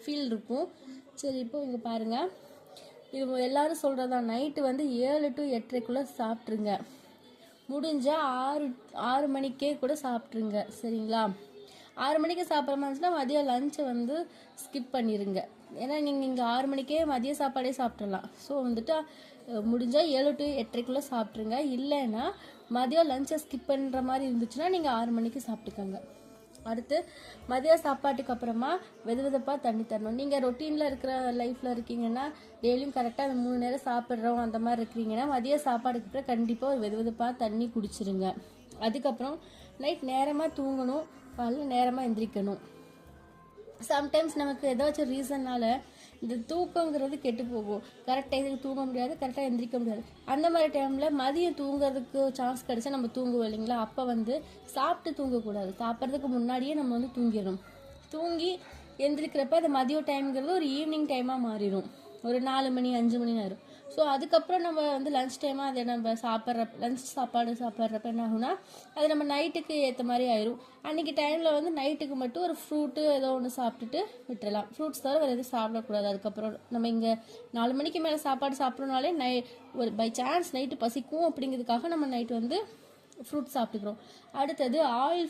Feel இருக்கும். சரி, இப்போ இங்கே பாருங்கள், இது எல்லோரும் சொல்கிறதா நைட்டு வந்து 7 to 8:30க்குள்ளே சாப்பிட்ருங்க. முடிஞ்சால் 6 மணிக்கே கூட சாப்பிட்ருங்க. சரிங்களா? 6 மணிக்கு சாப்பிட்ற மாதிரி இருந்துச்சுன்னா மதியம் லஞ்சை வந்து ஸ்கிப் பண்ணிடுங்க. ஏன்னா நீங்கள் இங்கே 6 மணிக்கே மதிய சாப்பாடே சாப்பிட்றலாம். ஸோ வந்துட்டு முடிஞ்சால் 7 to 8:30க்குள்ளே சாப்பிட்ருங்க. இல்லைன்னா மதியம் லஞ்சை ஸ்கிப் பண்ணுற மாதிரி இருந்துச்சுன்னா நீங்கள் 6 மணிக்கு சாப்பிட்டுக்கோங்க. அடுத்து மதிய சாப்பாட்டுக்கு அப்புறமா வெதுவெதுப்பாக தண்ணி தரணும். நீங்கள் ரொட்டீனில் இருக்கிற லைஃப்பில் இருக்கீங்கன்னா, டெய்லியும் கரெக்டாக அந்த 3 நேரம் சாப்பிட்றோம் அந்த மாதிரி இருக்கிறீங்கன்னா, மதிய சாப்பாடுக்கு அப்புறம் கண்டிப்பாக ஒரு வெதுவெதுப்பாக தண்ணி குடிச்சிருங்க. அதுக்கப்புறம் நைட் நேரமாக தூங்கணும், காலைல நேரமாக எந்திரிக்கணும். சம்டைம்ஸ் நமக்கு ஏதாச்சும் ரீசன்னால இந்த தூக்கங்கிறது கெட்டு போகும். கரெக்ட் டைத்துக்கு தூங்க முடியாது, கரெக்டாக எந்திரிக்க முடியாது. அந்த மாதிரி டைமில் மதியம் தூங்குறதுக்கு சான்ஸ் கிடைச்சா நம்ம தூங்குவோம் இல்லைங்களா? அப்போ வந்து சாப்பிட்டு தூங்கக்கூடாது. சாப்பிட்றதுக்கு முன்னாடியே நம்ம வந்து தூங்கிடணும். தூங்கி எந்திரிக்கிறப்ப அந்த மதியம் டைம்ங்கிறது ஒரு ஈவினிங் டைமாக மாறிடும். ஒரு 4 மணி 5 மணி ஆயிரும். ஸோ அதுக்கப்புறம் நம்ம வந்து லஞ்ச் டைமாக அதை நம்ம லஞ்ச் சாப்பாடு சாப்பிட்றப்ப என்ன ஆகும்னா, அது நம்ம நைட்டுக்கு ஏற்ற மாதிரி ஆயிரும். அன்றைக்கி டைமில் வந்து நைட்டுக்கு மட்டும் ஒரு ஃப்ரூட்டு ஏதோ ஒன்று சாப்பிட்டுட்டு விட்டுறலாம். ஃப்ரூட்ஸ் தவிர வேறு எதுவும் சாப்பிடக்கூடாது. அதுக்கப்புறம் நம்ம இங்கே 4 மணிக்கு மேலே சாப்பாடு சாப்பிட்றனாலே ஒரு பை சான்ஸ் நைட்டு பசிக்கும் அப்படிங்கிறதுக்காக நம்ம நைட்டு வந்து ஃப்ரூட்ஸ் சாப்பிட்டுக்கிறோம். அடுத்தது ஆயில்